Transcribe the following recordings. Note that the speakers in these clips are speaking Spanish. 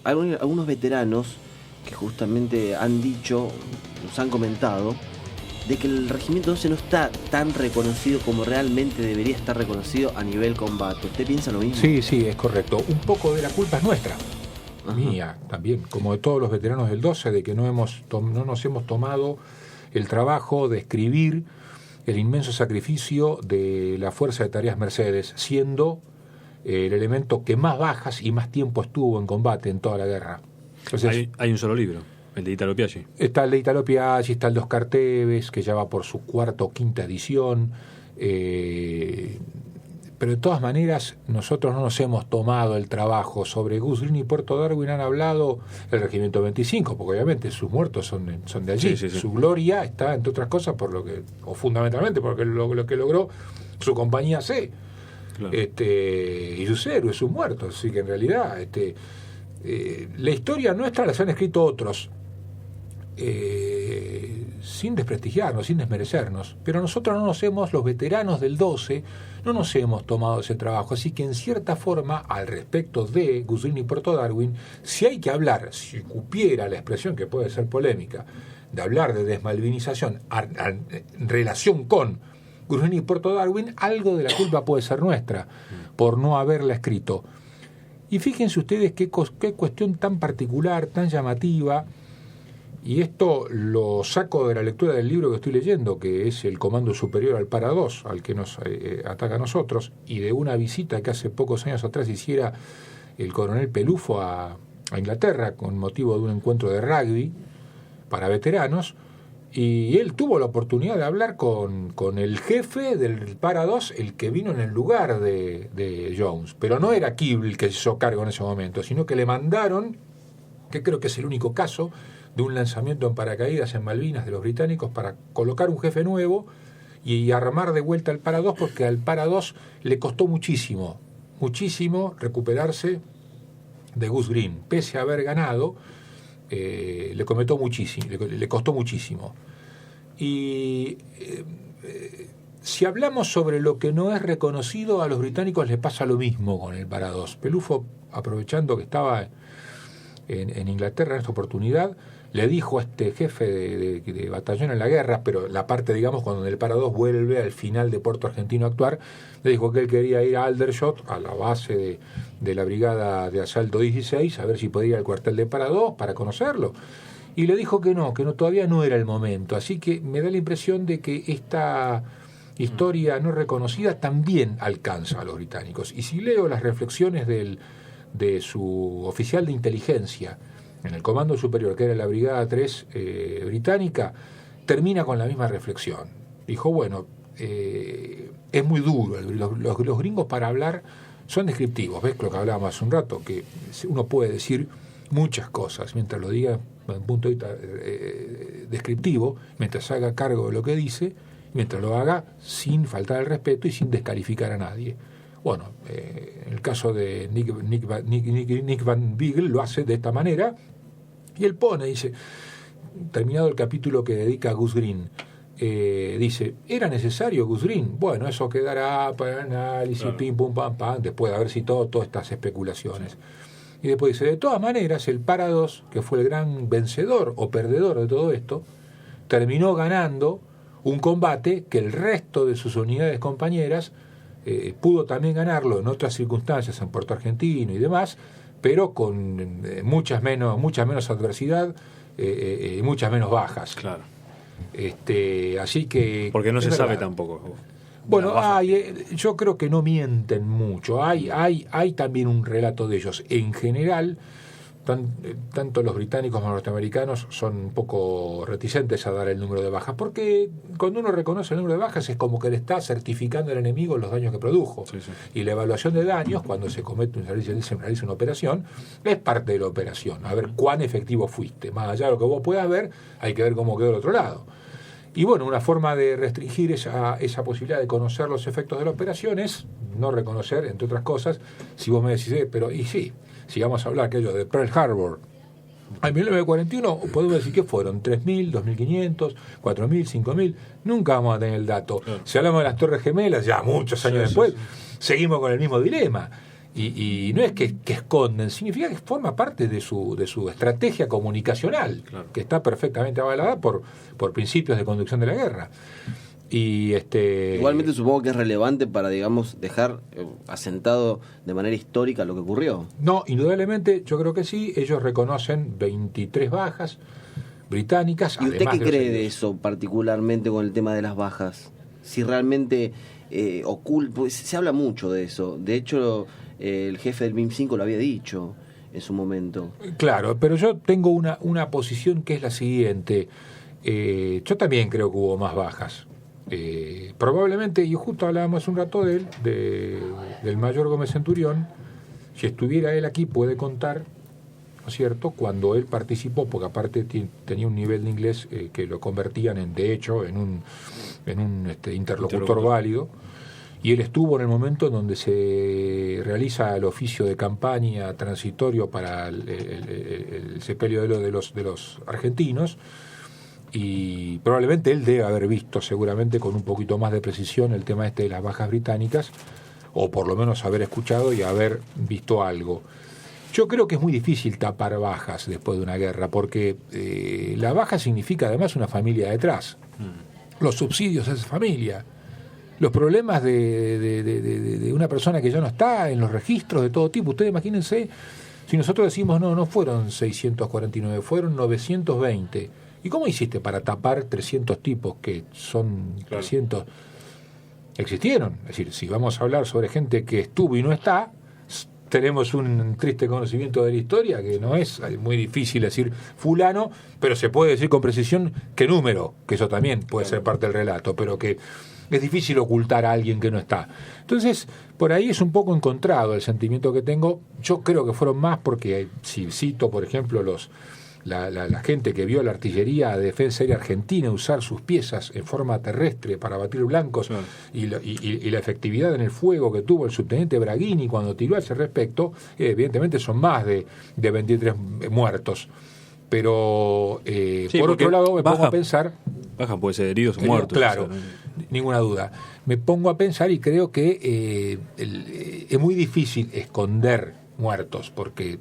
algunos veteranos que justamente han dicho, nos han comentado, de que el Regimiento 12 no está tan reconocido como realmente debería estar reconocido a nivel combate. ¿Usted piensa lo mismo? Sí, es correcto. Un poco de la culpa es nuestra. Ajá. Mía también, como de todos los veteranos del 12, de que no nos hemos tomado el trabajo de escribir el inmenso sacrificio de la Fuerza de Tareas Mercedes, siendo el elemento que más bajas y más tiempo estuvo en combate en toda la guerra. Entonces, hay un solo libro, el de Italo Piaggi. Está el de Italo Piaggi, está el de Oscar Tevez, que ya va por su cuarta o quinta edición. Pero de todas maneras, nosotros no nos hemos tomado el trabajo. Sobre Gus Green y Puerto Darwin han hablado el Regimiento 25, porque obviamente sus muertos son de allí. Sí. Su gloria está, entre otras cosas, o fundamentalmente, porque lo que logró su compañía C. Claro. Y sus héroes, sus muertos. Así que en realidad, la historia nuestra las han escrito otros, sin desprestigiarnos, sin desmerecernos, pero nosotros los veteranos del 12, no nos hemos tomado ese trabajo. Así que en cierta forma, al respecto de Gus Green y Puerto Darwin, si hay que hablar, si cupiera la expresión que puede ser polémica, de hablar de desmalvinización en relación con Gus Green y Puerto Darwin, algo de la culpa puede ser nuestra por no haberla escrito. Y fíjense ustedes qué cuestión tan particular, tan llamativa. Y esto lo saco de la lectura del libro que estoy leyendo, que es El Comando Superior al Para 2, al que nos ataca a nosotros, y de una visita que hace pocos años atrás hiciera el coronel Pelufo a Inglaterra con motivo de un encuentro de rugby para veteranos, y él tuvo la oportunidad de hablar con el jefe del Para 2, el que vino en el lugar de Jones, pero no era Kibble el que se hizo cargo en ese momento, sino que le mandaron, que creo que es el único caso, de un lanzamiento en paracaídas en Malvinas de los británicos para colocar un jefe nuevo y armar de vuelta al Para 2, porque al Para 2 le costó muchísimo recuperarse de Gus Green. Pese a haber ganado, le costó muchísimo. Y si hablamos sobre lo que no es reconocido, a los británicos les pasa lo mismo con el Para 2. Pelufo, aprovechando que estaba en Inglaterra en esta oportunidad, le dijo a este jefe de batallón en la guerra, pero la parte, digamos, cuando el Para 2 vuelve al final de Puerto Argentino a actuar, le dijo que él quería ir a Aldershot, a la base de la brigada de asalto 16, a ver si podía ir al cuartel de Para 2 para conocerlo. Y le dijo que no, todavía no era el momento. Así que me da la impresión de que esta historia no reconocida también alcanza a los británicos. Y si leo las reflexiones de su oficial de inteligencia en el Comando Superior, que era la Brigada 3 británica, termina con la misma reflexión. Dijo, bueno, es muy duro, los gringos para hablar son descriptivos, ¿ves lo que hablábamos hace un rato? Que uno puede decir muchas cosas, mientras lo diga desde un punto de vista descriptivo, mientras haga cargo de lo que dice, mientras lo haga sin faltar el respeto y sin descalificar a nadie. Bueno, en el caso de Nick Van Beagle lo hace de esta manera, y él dice, terminado el capítulo que dedica a Gus Green, dice, ¿era necesario Gus Green? Bueno, eso quedará para análisis, claro. Pim, pum, pam, pam, después de haber citado todas estas especulaciones. Y después dice, de todas maneras, el Para 2, que fue el gran vencedor o perdedor de todo esto, terminó ganando un combate que el resto de sus unidades compañeras pudo también ganarlo en otras circunstancias, en Puerto Argentino y demás, pero con mucha menos adversidad y muchas menos bajas. Claro. Así que... Porque no se sabe tampoco. Bueno, yo creo que no mienten mucho. Hay también un relato de ellos. En general, tanto los británicos como los norteamericanos son un poco reticentes a dar el número de bajas, porque cuando uno reconoce el número de bajas es como que le está certificando al enemigo los daños que produjo. Sí. Y la evaluación de daños, cuando se realiza una operación, es parte de la operación. A ver cuán efectivo fuiste. Más allá de lo que vos puedas ver, hay que ver cómo quedó el otro lado. Y bueno, una forma de restringir esa posibilidad de conocer los efectos de la operación es no reconocer, entre otras cosas, si vos me decís, si vamos a hablar aquello de Pearl Harbor, en 1941 podemos decir que fueron 3.000, 2.500, 4.000, 5.000, nunca vamos a tener el dato. Claro. Si hablamos de las Torres Gemelas, ya muchos años después, seguimos con el mismo dilema. Y no es que esconden, significa que forma parte de su estrategia comunicacional, claro, que está perfectamente avalada por principios de conducción de la guerra. Y igualmente supongo que es relevante para, digamos, dejar asentado de manera histórica lo que ocurrió. No, indudablemente, yo creo que sí. Ellos reconocen 23 bajas británicas. ¿Y usted qué cree de eso, particularmente con el tema de las bajas? Si realmente pues se habla mucho de eso. De hecho, el jefe del MIM-5 lo había dicho en su momento. Claro, pero yo tengo una posición que es la siguiente. Yo también creo que hubo más bajas. Probablemente, y justo hablábamos un rato de él, del mayor Gómez Centurión. Si estuviera él aquí puede contar, ¿no es cierto?, cuando él participó, porque aparte tenía un nivel de inglés que lo convertían en un interlocutor válido, y él estuvo en el momento en donde se realiza el oficio de campaña transitorio para el sepelio de los argentinos, y probablemente él debe haber visto seguramente con un poquito más de precisión el tema de las bajas británicas, o por lo menos haber escuchado y haber visto algo. Yo creo que es muy difícil tapar bajas después de una guerra, porque la baja significa además una familia detrás, los subsidios a esa familia, los problemas de una persona que ya no está en los registros de todo tipo. Ustedes imagínense, si nosotros decimos no fueron 649, fueron 920. ¿Y cómo hiciste para tapar 300 tipos que son 300? Existieron. Es decir, si vamos a hablar sobre gente que estuvo y no está, tenemos un triste conocimiento de la historia, que no es muy difícil decir fulano, pero se puede decir con precisión qué número, que eso también puede ser parte del relato, pero que es difícil ocultar a alguien que no está. Entonces, por ahí es un poco encontrado el sentimiento que tengo. Yo creo que fueron más porque, si cito, por ejemplo, la gente que vio la artillería de defensa aérea argentina usar sus piezas en forma terrestre para batir blancos, y la efectividad en el fuego que tuvo el subteniente Braghini cuando tiró a ese respecto, evidentemente son más de 23 muertos. Pero por otro lado me pongo a pensar... Baja puede ser heridos o muertos. Claro, ninguna duda. Me pongo a pensar y creo que es muy difícil esconder muertos, porque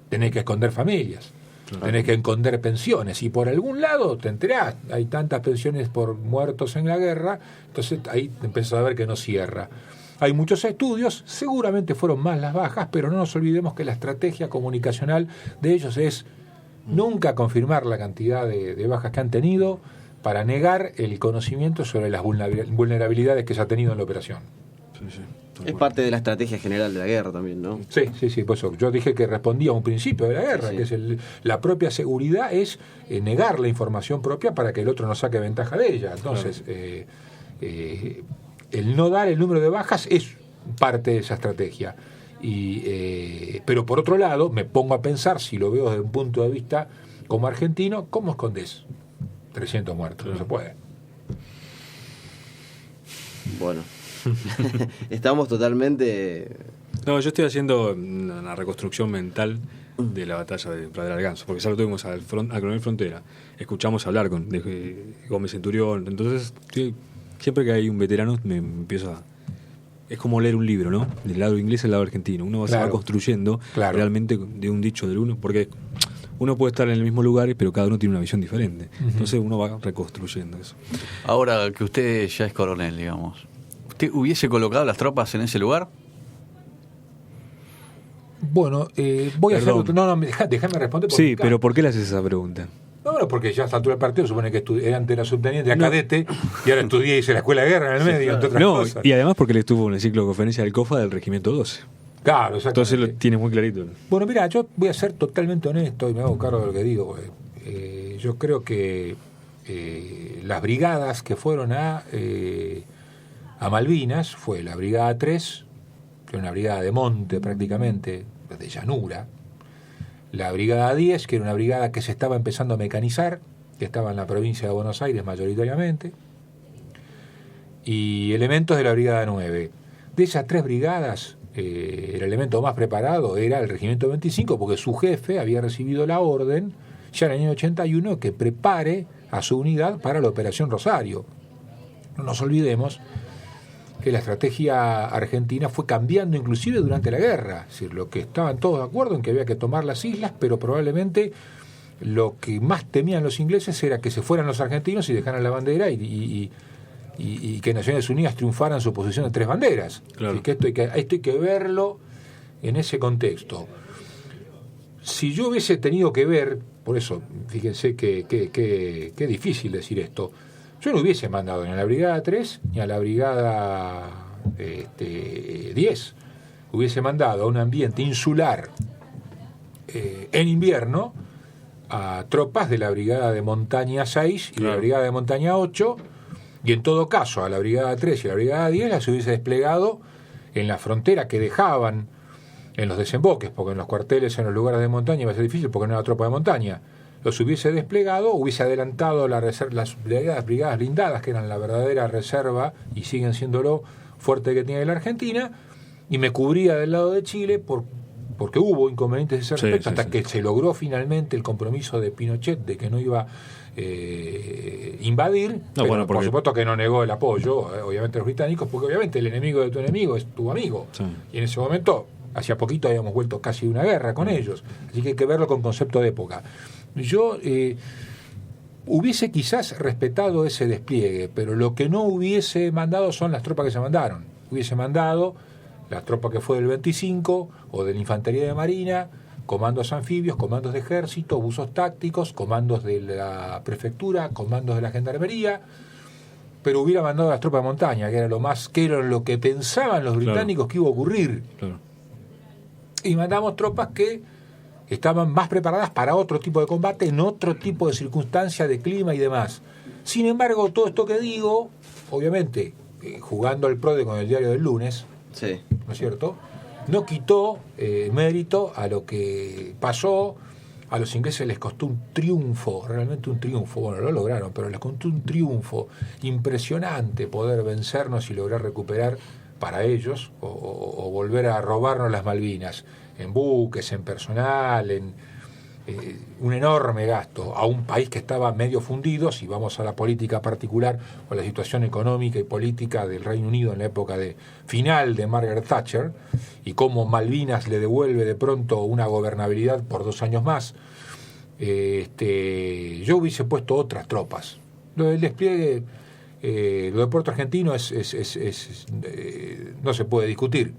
tenés que esconder familias. Claro. Tenés que esconder pensiones, y por algún lado te enterás, hay tantas pensiones por muertos en la guerra, entonces ahí empezás a ver que no cierra. Hay muchos estudios, seguramente fueron más las bajas, pero no nos olvidemos que la estrategia comunicacional de ellos es nunca confirmar la cantidad de bajas que han tenido para negar el conocimiento sobre las vulnerabilidades que se ha tenido en la operación. Sí. Es parte de la estrategia general de la guerra también, ¿no? Sí, por eso yo dije que respondía a un principio de la guerra, que es la propia seguridad, es negar la información propia para que el otro no saque ventaja de ella. Entonces, el no dar el número de bajas es parte de esa estrategia. Pero por otro lado, me pongo a pensar, si lo veo desde un punto de vista como argentino, ¿cómo escondés 300 muertos? No se puede. Bueno. Estamos totalmente... No, yo estoy haciendo una reconstrucción mental de la batalla de Pradera del Ganso, porque ya lo tuvimos al coronel Frontera, escuchamos hablar de Gómez Centurión, entonces siempre que hay un veterano me empiezo a... Es como leer un libro, ¿no? Del lado inglés al lado argentino. Uno se va construyendo realmente de un dicho del uno, porque uno puede estar en el mismo lugar, pero cada uno tiene una visión diferente. Entonces uno va reconstruyendo eso. Ahora que usted ya es coronel, digamos, ¿usted hubiese colocado las tropas en ese lugar? Bueno, voy a hacerlo. No, déjame responder. Sí, pero ¿por qué le haces esa pregunta? No, porque ya a esta altura del partido supone que era antes era subteniente, era cadete, y ahora estudié y hice la escuela de guerra en el medio, entre otras cosas. Y además porque él estuvo en el ciclo de conferencia del COFA del Regimiento 12. Claro, exactamente. Entonces lo tiene muy clarito. Bueno, mira, yo voy a ser totalmente honesto y me hago cargo de lo que digo. Yo creo que las brigadas que fueron a Malvinas, fue la Brigada 3, que era una brigada de monte prácticamente, de llanura, la Brigada 10, que era una brigada que se estaba empezando a mecanizar, que estaba en la provincia de Buenos Aires mayoritariamente, y elementos de la Brigada 9. De esas tres brigadas, el elemento más preparado era el Regimiento 25, porque su jefe había recibido la orden ya en el año 81 que prepare a su unidad para la Operación Rosario. No nos olvidemos que la estrategia argentina fue cambiando inclusive durante la guerra. Es decir, lo que estaban todos de acuerdo en que había que tomar las islas, pero probablemente lo que más temían los ingleses era que se fueran los argentinos y dejaran la bandera y que Naciones Unidas triunfara en su posición de 3 banderas. Claro. Así que esto hay que verlo en ese contexto. Si yo hubiese tenido que ver, por eso, fíjense que difícil decir esto, yo no hubiese mandado ni a la Brigada 3 ni a la Brigada 10. Hubiese mandado a un ambiente insular en invierno a tropas de la Brigada de Montaña 6 y de la Brigada de Montaña 8, y en todo caso a la Brigada 3 y a la Brigada 10 las hubiese desplegado en la frontera que dejaban en los desemboques, porque en los cuarteles, en los lugares de montaña iba a ser difícil porque no era tropa de montaña. Los hubiese desplegado, hubiese adelantado las brigadas blindadas, que eran la verdadera reserva y siguen siéndolo fuerte que tiene la Argentina, y me cubría del lado de Chile porque hubo inconvenientes de ese respecto, hasta que se logró finalmente el compromiso de Pinochet de que no iba invadir, pero por supuesto que no negó el apoyo, obviamente, a los británicos, porque obviamente el enemigo de tu enemigo es tu amigo, y en ese momento, hacía poquito habíamos vuelto casi una guerra con ellos, así que hay que verlo con concepto de época. Yo hubiese quizás respetado ese despliegue, pero lo que no hubiese mandado son las tropas que se mandaron. Hubiese mandado la tropa que fue del 25 o de la Infantería de Marina, comandos anfibios, comandos de ejército, buzos tácticos, comandos de la prefectura, comandos de la gendarmería, pero hubiera mandado a las tropas de montaña, que era lo que pensaban los británicos que iba a ocurrir. Claro. Y mandamos tropas que estaban más preparadas para otro tipo de combate, en otro tipo de circunstancia, de clima y demás. Sin embargo, todo esto que digo, obviamente, jugando al PRODE con el diario del lunes, sí, ¿no es cierto?, no quitó mérito a lo que pasó. A los ingleses les costó un triunfo, realmente un triunfo. Bueno, lo lograron, pero les costó un triunfo impresionante poder vencernos y lograr recuperar para ellos o volver a robarnos las Malvinas, en buques, en personal, en un enorme gasto a un país que estaba medio fundido. Si vamos a la política particular o a la situación económica y política del Reino Unido en la época final de Margaret Thatcher, y cómo Malvinas le devuelve de pronto una gobernabilidad por 2 años más, yo hubiese puesto otras tropas. Lo del despliegue, lo de Puerto Argentino no se puede discutir,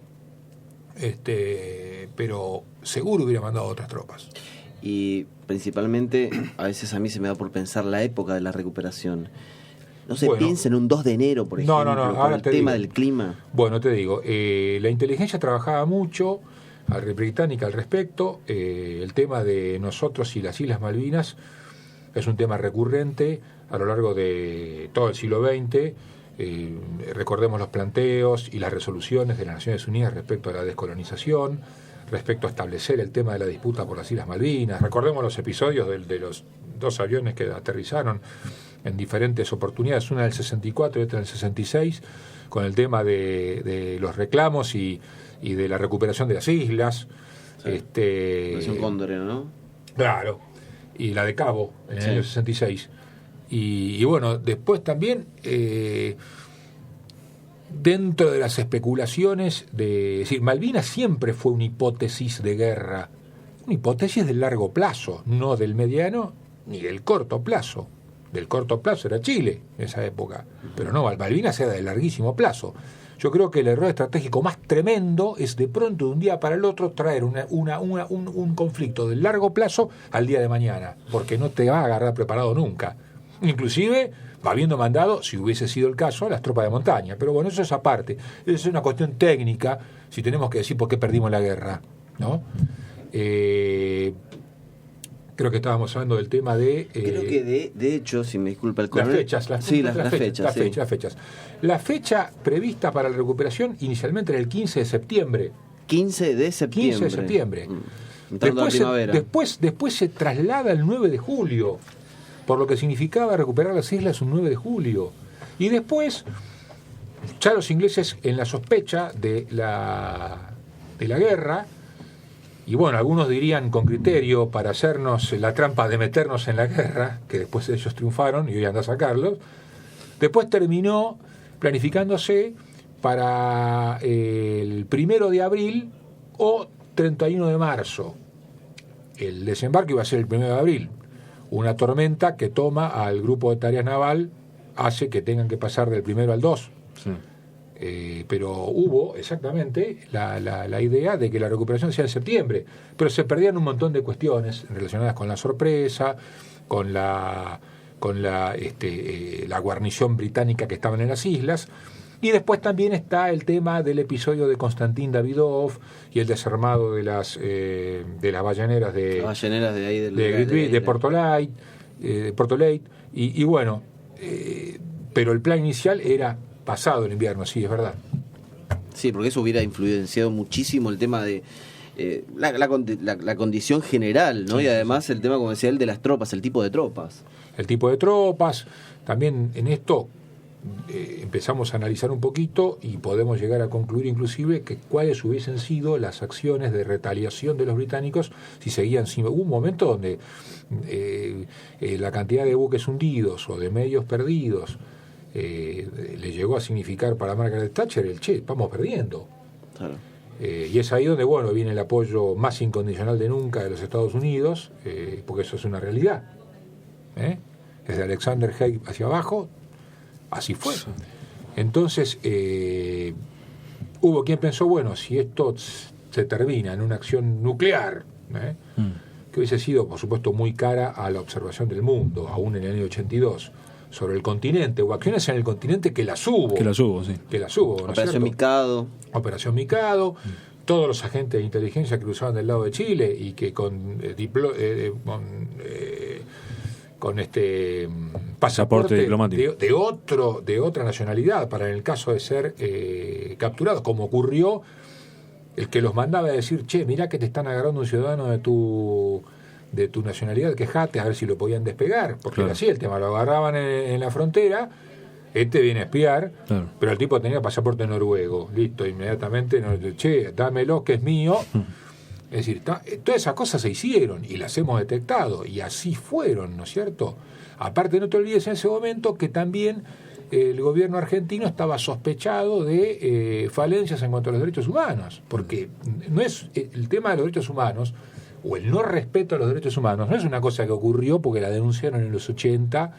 pero seguro hubiera mandado otras tropas. Y principalmente, a veces a mí se me da por pensar la época de la recuperación. No se piensa en un 2 de enero, por ejemplo, por el tema del clima. Bueno, te digo, la inteligencia trabajaba mucho británica al respecto. El tema de nosotros y las Islas Malvinas es un tema recurrente a lo largo de todo el siglo XX. Recordemos los planteos y las resoluciones de las Naciones Unidas respecto a la descolonización, respecto a establecer el tema de la disputa por las Islas Malvinas. Recordemos los episodios de los 2 aviones que aterrizaron en diferentes oportunidades, una del 64 y otra del 66, con el tema de los reclamos y de la recuperación de las islas. Operación Cóndor, ¿no? Claro, y la de Cabo en el año 66. Y bueno, después también dentro de las especulaciones es decir, Malvinas siempre fue una hipótesis de guerra, una hipótesis del largo plazo, no del mediano ni del corto plazo. Del corto plazo era Chile en esa época, pero no, Malvinas era de larguísimo plazo. Yo creo que el error estratégico más tremendo es de pronto de un día para el otro traer un conflicto de largo plazo al día de mañana, porque no te va a agarrar preparado nunca. Inclusive habiendo mandado, si hubiese sido el caso, a las tropas de montaña. Pero bueno, eso es aparte. Es una cuestión técnica, si tenemos que decir por qué perdimos la guerra, ¿no? Creo que estábamos hablando del tema de... creo que de hecho, si me disculpa el coronel... Las fechas. La fecha prevista para la recuperación inicialmente era el 15 de septiembre. 15 de septiembre. Después se traslada el 9 de julio, por lo que significaba recuperar las islas un 9 de julio. Y después, ya los ingleses en la sospecha de la guerra, y bueno, algunos dirían con criterio para hacernos la trampa de meternos en la guerra, que después ellos triunfaron y hoy anda a sacarlos, después terminó planificándose para el 1 de abril o 31 de marzo. El desembarco iba a ser el 1 de abril. Una tormenta que toma al grupo de tareas naval hace que tengan que pasar del 1 al 2. Sí. Pero hubo exactamente la idea de que la recuperación sea en septiembre, pero se perdían un montón de cuestiones relacionadas con la sorpresa, con la guarnición británica que estaban en las islas, y después también está el tema del episodio de Konstantin Davidov y el desarmado de las balleneras de ahí de Porto Leyte, y bueno, pero el plan inicial era pasado el invierno, sí, es verdad. Sí, porque eso hubiera influenciado muchísimo el tema de la condición general, ¿no? Sí, y además el tema, como decía él, de las tropas, el tipo de tropas. El tipo de tropas, también en esto empezamos a analizar un poquito y podemos llegar a concluir inclusive que cuáles hubiesen sido las acciones de retaliación de los británicos si seguían sin... Hubo un momento donde la cantidad de buques hundidos o de medios perdidos le llegó a significar para Margaret Thatcher vamos perdiendo. Claro. Y es ahí donde viene el apoyo más incondicional de nunca de los Estados Unidos, porque eso es una realidad. Desde Alexander Haig hacia abajo, así fue. Entonces hubo quien pensó, si esto se termina en una acción nuclear, que hubiese sido por supuesto muy cara a la observación del mundo, aún en el año 82, sobre el continente, o acciones en el continente que las hubo. Sí. Que las hubo, ¿no es Operación cierto? Mikado. Operación Mikado, todos los agentes de inteligencia que cruzaban del lado de Chile y que con pasaporte diplomático de otra nacionalidad, para en el caso de ser capturados, como ocurrió, el que los mandaba a decir, mirá que te están agarrando un ciudadano de tu nacionalidad, quejate a ver si lo podían despegar, porque era así el tema, lo agarraban en la frontera, viene a espiar, pero el tipo tenía pasaporte noruego, listo, inmediatamente, dámelo que es mío. Es decir, todas esas cosas se hicieron y las hemos detectado, y así fueron, ¿no es cierto? Aparte, no te olvides en ese momento que también el gobierno argentino estaba sospechado de falencias en cuanto a los derechos humanos, porque no es el tema de los derechos humanos o el no respeto a los derechos humanos, no es una cosa que ocurrió porque la denunciaron en los 80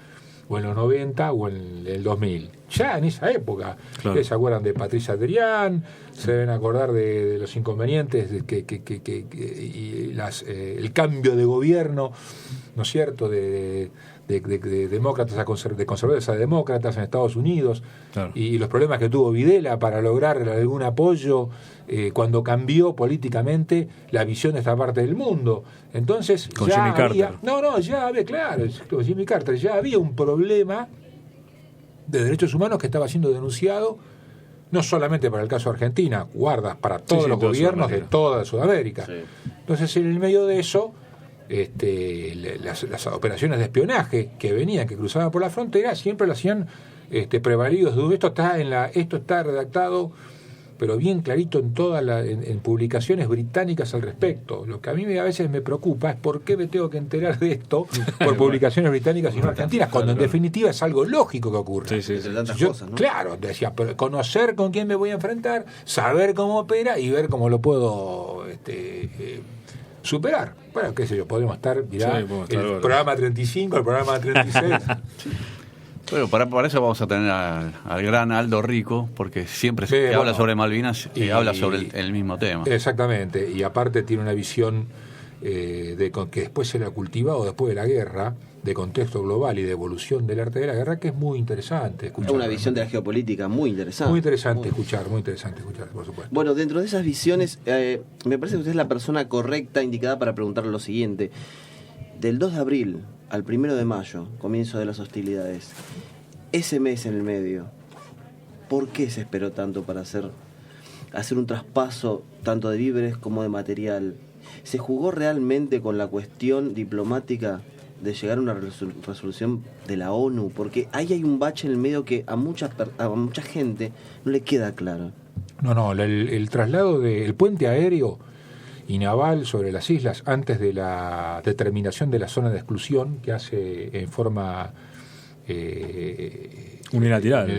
o en los 90 o en el 2000. Ya en esa época. Claro. Ustedes se acuerdan de Patricia Adrián, se deben acordar de los inconvenientes y el cambio de gobierno, ¿no es cierto?, de demócratas de conservadores a demócratas en Estados Unidos, claro, y los problemas que tuvo Videla para lograr algún apoyo cuando cambió políticamente la visión de esta parte del mundo. Entonces con ya Jimmy había, Carter. ya había, claro, con Jimmy Carter ya había un problema de derechos humanos que estaba siendo denunciado no solamente para el caso de Argentina, guardas para todos los gobiernos de toda Sudamérica. Sí. Entonces, en el medio de eso, las operaciones de espionaje que venían, que cruzaban por la frontera, siempre lo hacían prevalidos. Esto está redactado, pero bien clarito en publicaciones británicas al respecto. Lo que a mí a veces me preocupa es por qué me tengo que enterar de esto por publicaciones británicas y no argentinas, cuando en definitiva es algo lógico que ocurra. Sí, tantas cosas, ¿no? Claro, decía, conocer con quién me voy a enfrentar, saber cómo opera y ver cómo lo puedo superar. Bueno, qué sé yo, podemos estar, el programa 35, el programa 36. Bueno, para eso vamos a tener al gran Aldo Rico, porque siempre que habla sobre Malvinas y habla sobre el mismo tema. Exactamente, y aparte tiene una visión que después se la cultiva o después de la guerra, de contexto global y de evolución del arte de la guerra, que es muy interesante escuchar. Es una visión de la geopolítica muy interesante. Muy interesante escuchar, por supuesto. Bueno, dentro de esas visiones, me parece que usted es la persona correcta, indicada para preguntarle lo siguiente. Del 2 de abril al 1 de mayo, comienzo de las hostilidades, ese mes en el medio, ¿por qué se esperó tanto para hacer un traspaso tanto de víveres como de material? ¿Se jugó realmente con la cuestión diplomática de llegar a una resolución de la ONU? Porque ahí hay un bache en el medio que a mucha gente no le queda claro. No, el traslado del puente aéreo y naval sobre las islas antes de la determinación de la zona de exclusión que hace en forma unilateral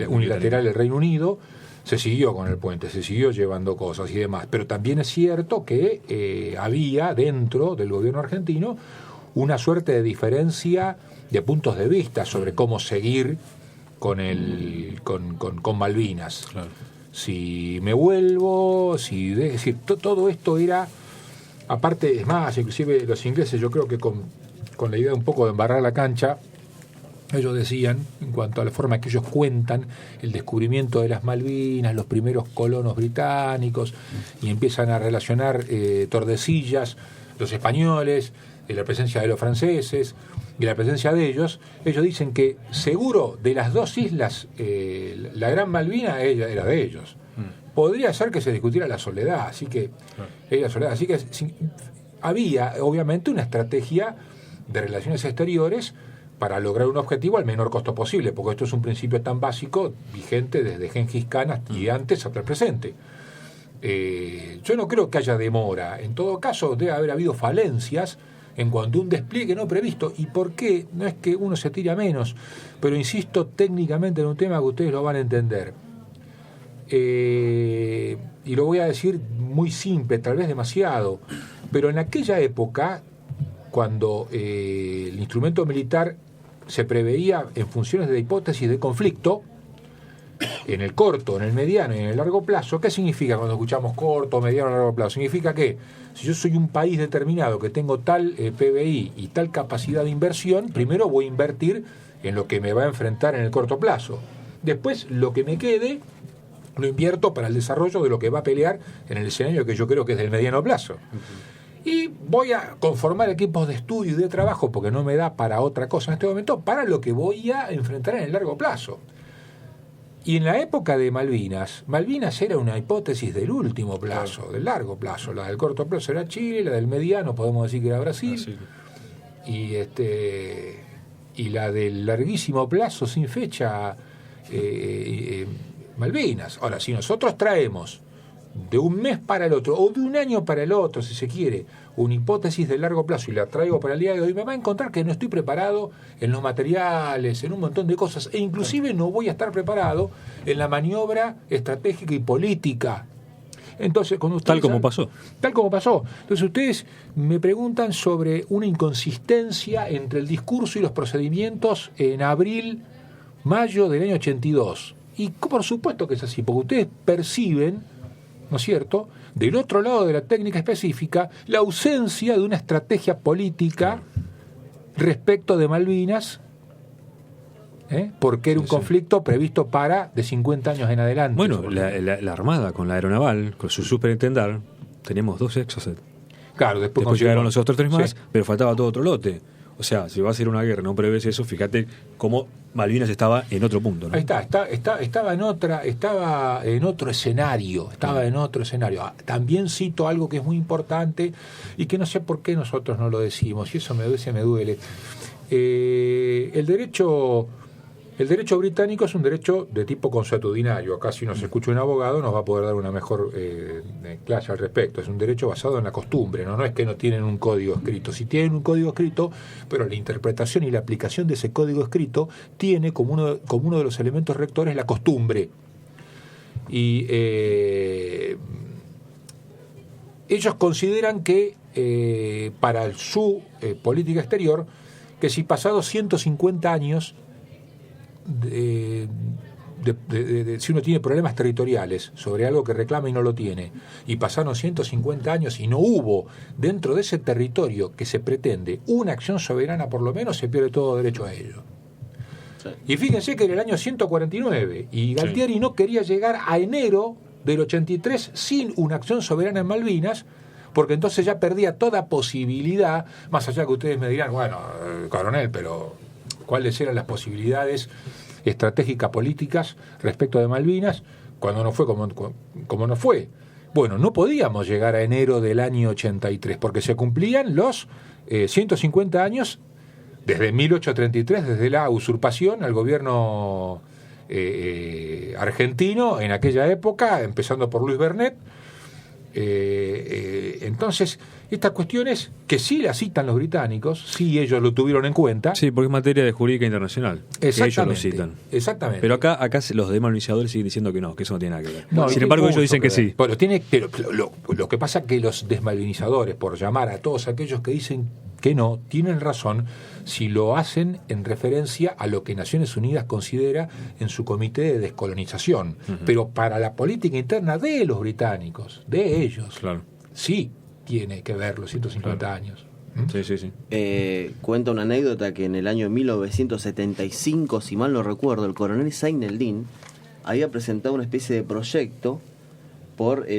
el Reino Unido, se siguió con el puente, se siguió llevando cosas y demás, pero también es cierto que había dentro del gobierno argentino una suerte de diferencia de puntos de vista sobre cómo seguir con Malvinas. Claro. Si me vuelvo, es decir, todo esto era, aparte, es más, inclusive los ingleses, yo creo que con la idea un poco de embarrar la cancha, ellos decían, en cuanto a la forma que ellos cuentan el descubrimiento de las Malvinas, los primeros colonos británicos, y empiezan a relacionar Tordesillas, los españoles, la presencia de los franceses y la presencia de ellos dicen que seguro de las dos islas, la Gran Malvina era de ellos. Podría ser que se discutiera la Soledad, así que había obviamente una estrategia de relaciones exteriores para lograr un objetivo al menor costo posible, porque esto es un principio tan básico, vigente desde Gengis Khan y antes hasta el presente. Yo no creo que haya demora. En todo caso, debe haber habido falencias en cuanto a un despliegue no previsto. ¿Y por qué? No es que uno se tire a menos, pero insisto técnicamente en un tema que ustedes lo van a entender. Y lo voy a decir muy simple, tal vez demasiado, pero en aquella época, cuando el instrumento militar se preveía en funciones de hipótesis de conflicto, en el corto, en el mediano y en el largo plazo. ¿Qué significa cuando escuchamos corto, mediano o largo plazo? Significa que si yo soy un país determinado que tengo tal PBI y tal capacidad de inversión, primero voy a invertir en lo que me va a enfrentar en el corto plazo. Después, lo que me quede, lo invierto para el desarrollo de lo que va a pelear en el escenario que yo creo que es del mediano plazo. Y voy a conformar equipos de estudio y de trabajo, porque no me da para otra cosa en este momento, para lo que voy a enfrentar en el largo plazo. Y en la época de Malvinas era una hipótesis del último plazo, del largo plazo. La del corto plazo era Chile, la del mediano podemos decir que era Brasil. Y la del larguísimo plazo sin fecha, Malvinas. Ahora, si nosotros traemos de un mes para el otro, o de un año para el otro, si se quiere, una hipótesis de largo plazo y la traigo para el día de hoy, me va a encontrar que no estoy preparado en los materiales, en un montón de cosas, e inclusive no voy a estar preparado en la maniobra estratégica y política. Entonces, tal como pasó. Entonces, ustedes me preguntan sobre una inconsistencia entre el discurso y los procedimientos en abril, mayo del año 82. Y por supuesto que es así, porque ustedes perciben, ¿no es cierto?, del otro lado de la técnica específica, la ausencia de una estrategia política respecto de Malvinas, porque era un conflicto previsto para de 50 años en adelante. Bueno, la Armada con la Aeronaval, con su superintendar, teníamos 2 Exocet. Claro, después llegaron los otros 3 más, sí. Pero faltaba todo otro lote. O sea, si va a ser una guerra, no prevés eso, fíjate cómo Malvinas estaba en otro punto, ¿no? Ahí estaba en otro escenario, También cito algo que es muy importante y que no sé por qué nosotros no lo decimos, y eso me duele. El derecho británico es un derecho de tipo consuetudinario. Acá, si nos escucha un abogado, nos va a poder dar una mejor clase al respecto. Es un derecho basado en la costumbre, ¿no? No es que no tienen un código escrito. Sí tienen un código escrito, pero la interpretación y la aplicación de ese código escrito tiene como uno de los elementos rectores la costumbre. Y ellos consideran que para su política exterior, que si pasados 150 años si uno tiene problemas territoriales sobre algo que reclama y no lo tiene, y pasaron 150 años y no hubo dentro de ese territorio que se pretende una acción soberana, por lo menos se pierde todo derecho a ello. Sí. Y fíjense que en el año 149 y Galtieri no quería llegar a enero del 83 sin una acción soberana en Malvinas, porque entonces ya perdía toda posibilidad, más allá que ustedes me dirán, bueno, coronel, pero ¿cuáles eran las posibilidades estratégicas políticas respecto de Malvinas cuando no fue como no fue? Bueno, no podíamos llegar a enero del año 83 porque se cumplían los 150 años desde 1833, desde la usurpación al gobierno argentino en aquella época, empezando por Luis Bernet, Entonces, estas cuestiones que sí las citan los británicos, sí ellos lo tuvieron en cuenta. Sí, porque es materia de jurídica internacional. Exactamente. Que ellos lo citan. Exactamente. Pero acá los desmalvinizadores siguen diciendo que no, que eso no tiene nada que ver. No, Sin embargo, ellos dicen que sí. Pero lo que pasa es que los desmalvinizadores, por llamar a todos aquellos que dicen que no, tienen razón si lo hacen en referencia a lo que Naciones Unidas considera en su comité de descolonización. Uh-huh. Pero para la política interna de los británicos, de ellos, claro, sí tiene que ver los 150 claro. años. Sí. Cuenta una anécdota que en el año 1975, si mal no recuerdo, el coronel Zaineldin había presentado una especie de proyecto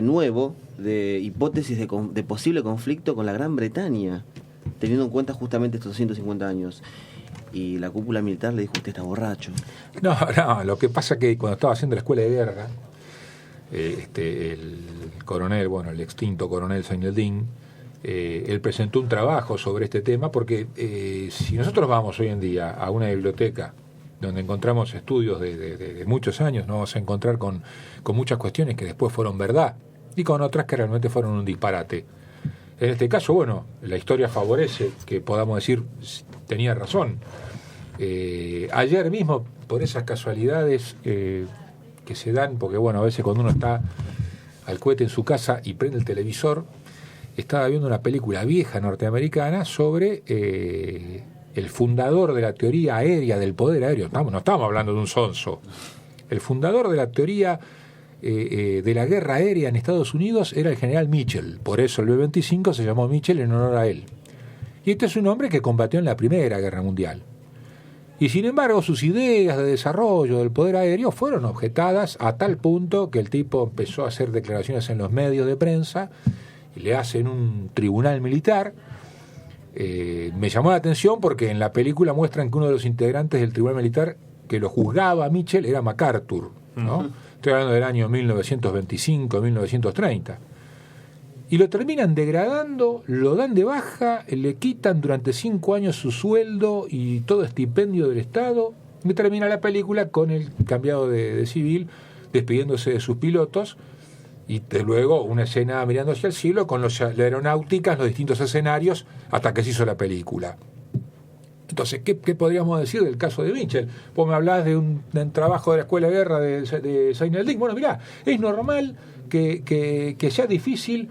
nuevo de hipótesis de posible conflicto con la Gran Bretaña, teniendo en cuenta justamente estos 150 años. Y la cúpula militar le dijo: usted está borracho. No, lo que pasa es que cuando estaba haciendo la escuela de guerra, el coronel, el extinto coronel Zaineldin, él presentó un trabajo sobre este tema, porque si nosotros vamos hoy en día a una biblioteca donde encontramos estudios de muchos años, nos vamos a encontrar con muchas cuestiones que después fueron verdad y con otras que realmente fueron un disparate. En este caso, la historia favorece que podamos decir tenía razón. Ayer mismo, por esas casualidades que se dan, porque a veces cuando uno está al cohete en su casa y prende el televisor, estaba viendo una película vieja norteamericana sobre el fundador de la teoría aérea, del poder aéreo. No estamos hablando de un sonso. El fundador de la teoría de la guerra aérea en Estados Unidos era el general Mitchell. Por eso el B-25 se llamó Mitchell en honor a él. Y este es un hombre que combatió en la Primera Guerra Mundial. Y sin embargo, sus ideas de desarrollo del poder aéreo fueron objetadas a tal punto que el tipo empezó a hacer declaraciones en los medios de prensa y le hacen un tribunal militar. Me llamó la atención porque en la película muestran que uno de los integrantes del tribunal militar que lo juzgaba a Mitchell era MacArthur, ¿no? Uh-huh. Estoy hablando del año 1925, 1930. Y lo terminan degradando, lo dan de baja, le quitan durante 5 años su sueldo y todo estipendio del Estado, y termina la película con el cambiado de civil, despidiéndose de sus pilotos, y luego una escena mirando hacia el cielo con la aeronáutica en los distintos escenarios hasta que se hizo la película. Entonces, ¿qué podríamos decir del caso de Mitchell? Vos me hablás de un trabajo de la Escuela de Guerra de Zaineldin. Bueno, mirá, es normal que sea difícil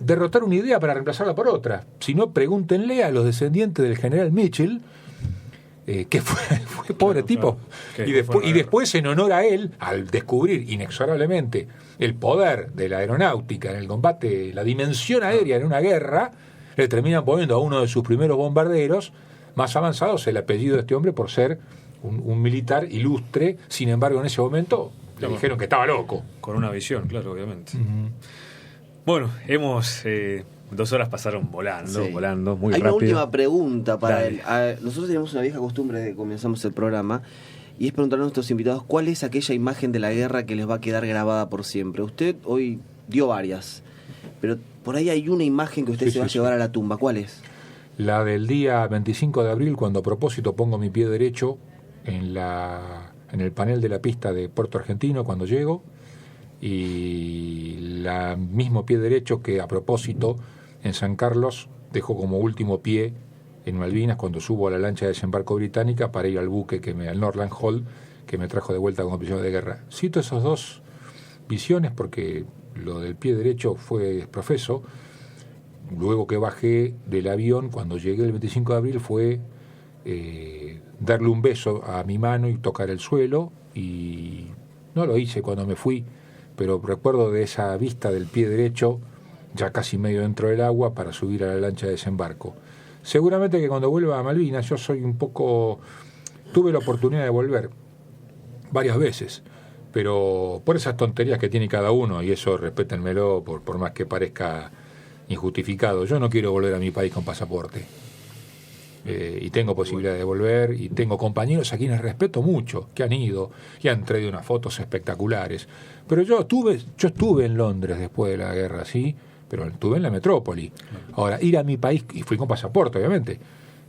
derrotar una idea para reemplazarla por otra. Si no, pregúntenle a los descendientes del general Mitchell, que fue pobre tipo. Y después, en honor a él, al descubrir inexorablemente el poder de la aeronáutica en el combate, la dimensión aérea en una guerra, le terminan poniendo a uno de sus primeros bombarderos más avanzados el apellido de este hombre por ser un militar ilustre. Sin embargo, en ese momento le dijeron que estaba loco. Con una visión, claro, obviamente. Uh-huh. Bueno, 2 horas pasaron volando, muy rápido. Hay una última pregunta para él. Nosotros tenemos una vieja costumbre de que comenzamos el programa, y es preguntarle a nuestros invitados cuál es aquella imagen de la guerra que les va a quedar grabada por siempre. Usted hoy dio varias, pero por ahí hay una imagen que usted se va a llevar a la tumba. ¿Cuál es? La del día 25 de abril, cuando a propósito pongo mi pie derecho en el panel de la pista de Puerto Argentino cuando llego, y el mismo pie derecho que a propósito en San Carlos dejo como último pie en Malvinas cuando subo a la lancha de desembarco británica para ir al buque al Norland Hall, que me trajo de vuelta como prisionero de guerra. Cito esas 2 visiones porque lo del pie derecho fue profeso. Luego que bajé del avión, cuando llegué el 25 de abril, fue darle un beso a mi mano y tocar el suelo, y no lo hice cuando me fui, pero recuerdo de esa vista del pie derecho ya casi medio dentro del agua para subir a la lancha de desembarco. Seguramente que cuando vuelva a Malvinas, yo tuve la oportunidad de volver varias veces, pero por esas tonterías que tiene cada uno, y eso respétenmelo por más que parezca injustificado, yo no quiero volver a mi país con pasaporte. Y tengo posibilidad de volver, y tengo compañeros a quienes respeto mucho, que han ido y han traído unas fotos espectaculares. Pero yo estuve en Londres después de la guerra, sí, pero estuve en la metrópoli. Ahora, ir a mi país, y fui con pasaporte, obviamente,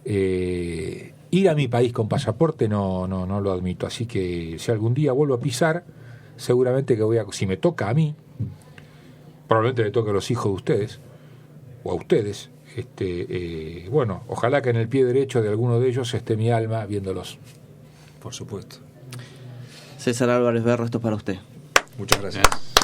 ir a mi país con pasaporte no lo admito. Así que si algún día vuelvo a pisar seguramente que si me toca a mí, probablemente le toque a los hijos de ustedes, o a ustedes, bueno, ojalá que en el pie derecho de alguno de ellos esté mi alma viéndolos. Por supuesto. César Álvarez Berro, esto es para usted. Muchas gracias.